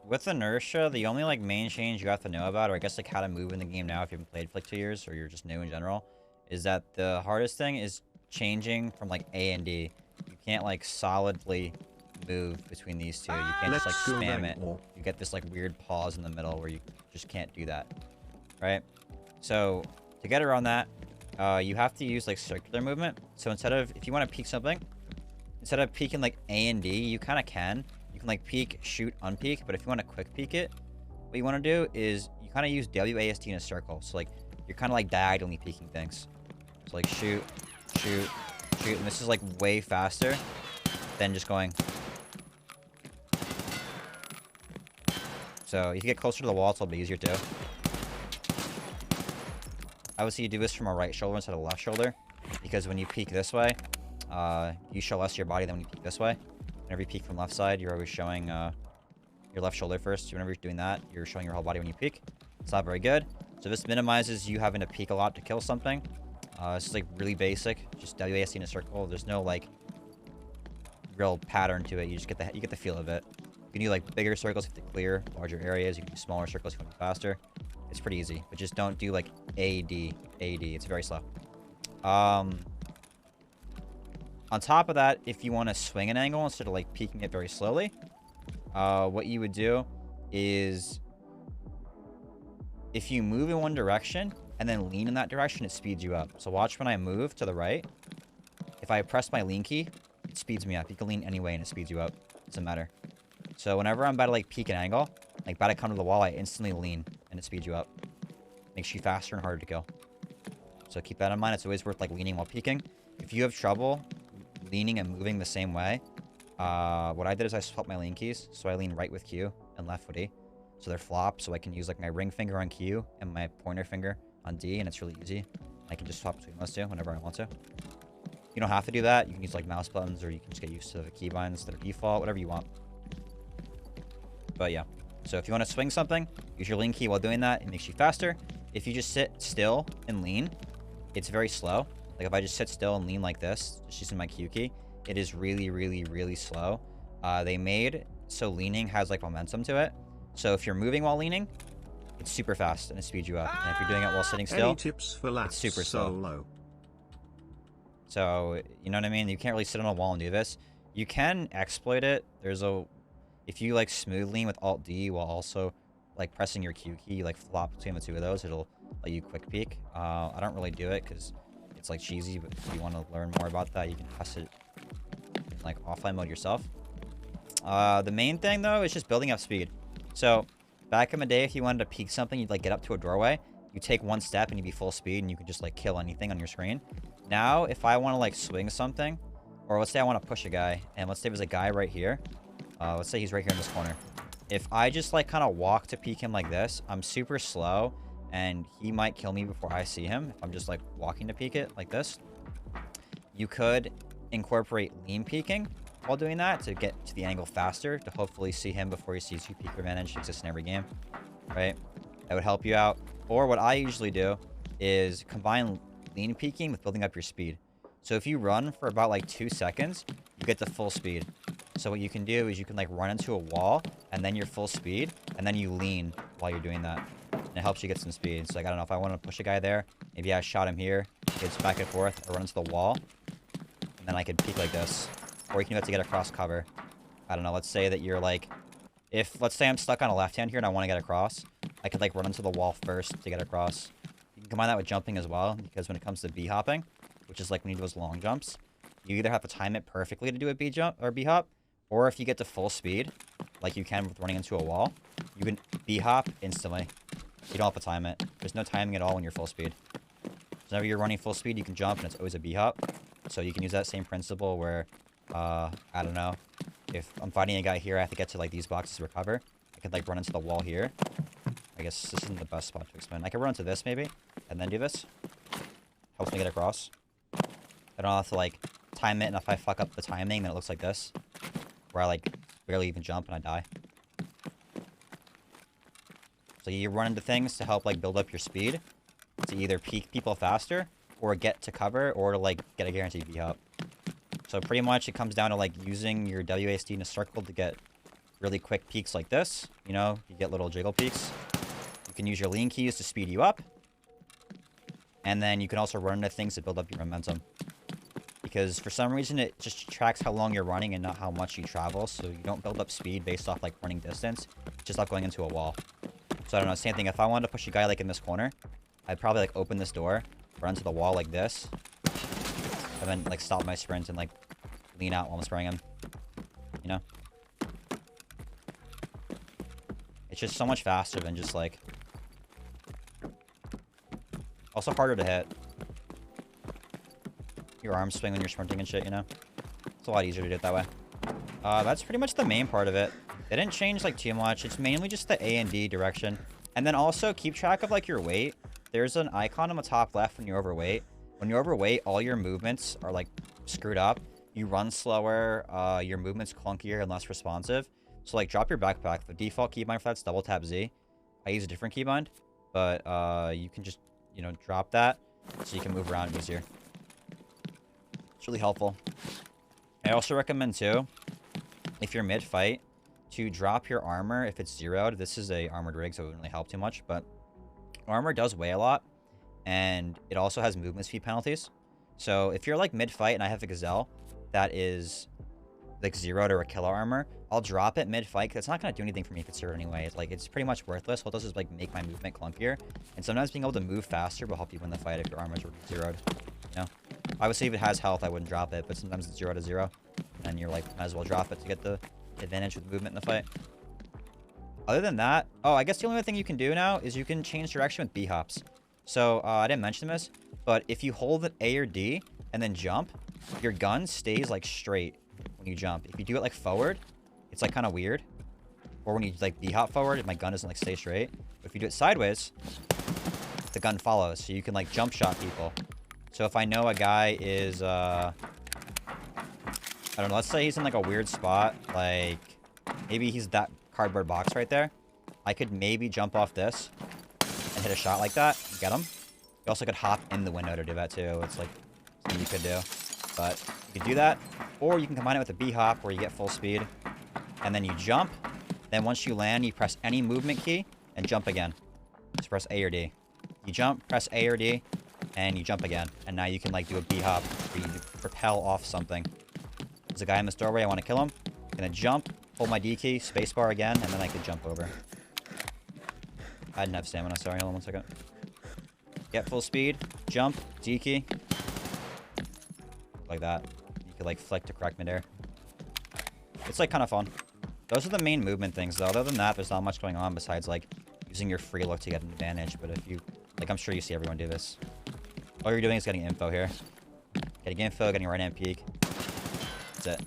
with inertia, the only like main change you have to know about, or I guess like how to move in the game now if you haven't played for like 2 years or you're just new in general, is that the hardest thing is changing from like A and D. You can't like solidly move between these two. You can't just like Let's go spam it. Rengawr. You get this like weird pause in the middle where you just can't do that, right? So to get around that, you have to use like circular movement. So instead of, if you want to peek something, instead of peeking like A and D, you kind of can. You can like peek, shoot, unpeek, but if you want to quick peek it, what you want to do is you kind of use WASD in a circle. So like you're kind of like diagonally peeking things. So like shoot, shoot, shoot, and this is like way faster than just going. So if you get closer to the wall, it's a little bit easier too. Obviously, you do this from a right shoulder instead of a left shoulder, because when you peek this way, you show less of your body than when you peek this way. Whenever you peek from left side, you're always showing your left shoulder first. Whenever you're doing that, you're showing your whole body when you peek. It's not very good. So this minimizes you having to peek a lot to kill something. It's just like really basic, just WASD in a circle. There's no like real pattern to it. You just get the feel of it. You can do like bigger circles if you have to clear larger areas. You can do smaller circles if you want to be faster. It's pretty easy, but just don't do like AD. It's very slow. On top of that, if you want to swing an angle instead of like peeking it very slowly, what you would do is if you move in one direction and then lean in that direction, it speeds you up. So watch when I move to the right. If I press my lean key, it speeds me up. You can lean anyway and it speeds you up. Doesn't matter. So whenever I'm about to like peek an angle, like about to come to the wall, I instantly lean and it speeds you up. Makes you faster and harder to kill. So keep that in mind. It's always worth like leaning while peeking. If you have trouble leaning and moving the same way, what I did is I swapped my lean keys. So I lean right with Q and left with E. So they're flopped, so I can use like my ring finger on Q and my pointer finger on D, and it's really easy. I can just swap between those two whenever I want to. You don't have to do that. You can use like mouse buttons, or you can just get used to the keybinds that are default, whatever you want. But yeah, so if you want to swing something, use your lean key while doing that. It makes you faster. If you just sit still and lean, it's very slow. Like if I just sit still and lean like this, just using my Q key, it is really, really, really slow. They made so leaning has like momentum to it. So if you're moving while leaning, it's super fast and it speeds you up. And if you're doing it while sitting still, Any tips for it's super slow. solo? So, you know what I mean? You can't really sit on a wall and do this. You can exploit it. If you like smooth lean with Alt D while also like pressing your Q key, like flop between the two of those, it'll let you quick peek. I don't really do it because it's like cheesy, but if you want to learn more about that, you can test it in like offline mode yourself. The main thing though is just building up speed. So back in the day, if you wanted to peek something, you'd like get up to a doorway, you take one step and you'd be full speed and you could just like kill anything on your screen. Now, if I want to like swing something, or let's say I want to push a guy, and let's say there's a guy right here. Let's say he's right here in this corner. If I just like kind of walk to peek him like this, I'm super slow and he might kill me before I see him. If I'm just like walking to peek it like this, you could incorporate lean peeking while doing that to get to the angle faster, to hopefully see him before he sees you. Peek advantage exists in every game, right? That would help you out. Or what I usually do is combine lean peeking with building up your speed. So if you run for about like 2 seconds, you get to full speed. So what you can do is you can like run into a wall and then you're full speed and then you lean while you're doing that. And it helps you get some speed. So like, I don't know, if I want to push a guy there, maybe I shot him here, gets back and forth, I run into the wall, and then I could peek like this. Or you can do that to get across cover. I don't know, let's say that you're like, let's say I'm stuck on a left hand here and I want to get across, I could like run into the wall first to get across. You can combine that with jumping as well, because when it comes to B hopping, which is like when you do those long jumps, you either have to time it perfectly to do a B jump or B hop, or if you get to full speed, like you can with running into a wall, you can B hop instantly. You don't have to time it. There's no timing at all when you're full speed. So whenever you're running full speed, you can jump and it's always a B hop. So you can use that same principle where, I don't know, if I'm fighting a guy here, I have to get to like these boxes to recover. I could like run into the wall here. I guess this isn't the best spot to explain. I could run into this maybe, and then do this. Helps me get across. I don't have to like time it, and if I fuck up the timing, then it looks like this. Where I like barely even jump and I die. So you run into things to help like build up your speed. To either peek people faster, or get to cover, or to like get a guaranteed B hop. So pretty much it comes down to like using your WASD in a circle to get really quick peaks like this. You know, you get little jiggle peaks. You can use your lean keys to speed you up. And then you can also run into things to build up your momentum. Because for some reason, it just tracks how long you're running and not how much you travel. So you don't build up speed based off, like, running distance. Just off going into a wall. So I don't know, same thing. If I wanted to push a guy, like, in this corner, I'd probably, like, open this door, run to the wall like this, and then, like, stop my sprint and, like, lean out while I'm spraying him. You know? It's just so much faster than just, like... Also harder to hit. Your arms swing when you're sprinting and shit, you know? It's a lot easier to do it that way. That's pretty much the main part of it. They didn't change, like, too much. It's mainly just the A and D direction. And then also, keep track of, like, your weight. There's an icon on the top left when you're overweight. When you're overweight, all your movements are, like, screwed up. You run slower, your movement's clunkier and less responsive. So, like, drop your backpack. The default keybind for that's double tap Z. I use a different keybind, but you can just, you know, drop that so you can move around easier. It's really helpful. I also recommend, too, if you're mid-fight, to drop your armor if it's zeroed. This is a armored rig, so it wouldn't really help too much, but armor does weigh a lot, and it also has movement speed penalties. So if you're, like, mid-fight and I have a gazelle that is, like, zeroed or a killer armor, I'll drop it mid-fight because it's not going to do anything for me if it's zeroed anyway. It's, like, it's pretty much worthless. All it does is, like, make my movement clunkier, and sometimes being able to move faster will help you win the fight if your armor's zeroed, you know? Obviously, if it has health, I wouldn't drop it, but sometimes it's 0 to 0, and you're like, might as well drop it to get the advantage with movement in the fight. Other than that, oh, I guess the only other thing you can do now is you can change direction with B hops. So, I didn't mention this, but if you hold A or D and then jump, your gun stays, like, straight when you jump. If you do it, like, forward, it's, like, kind of weird. Or when you, like, B hop forward, my gun doesn't, like, stay straight. But if you do it sideways, the gun follows, so you can, like, jump shot people. So if I know a guy is, I don't know, let's say he's in, like, a weird spot, like, maybe he's that cardboard box right there. I could maybe jump off this and hit a shot like that, get him. You also could hop in the window to do that, too. It's, like, something you could do. But you could do that, or you can combine it with a B-hop where you get full speed, and then you jump. Then once you land, you press any movement key and jump again. Just press A or D. You jump, press A or D, and you jump again. And now you can, like, do a B-hop where you propel off something. There's a guy in this doorway. I want to kill him. I'm going to jump, hold my D key, spacebar again, and then I could jump over. I didn't have stamina. Sorry, hold on 1 second. Get full speed, jump, D key. Like that. You could, like, flick to correct midair. It's, like, kind of fun. Those are the main movement things, though. Other than that, there's not much going on besides, like, using your free look to get an advantage. But if you... Like, I'm sure you see everyone do this. All you're doing is getting info here. Getting info, getting right hand peek. That's it.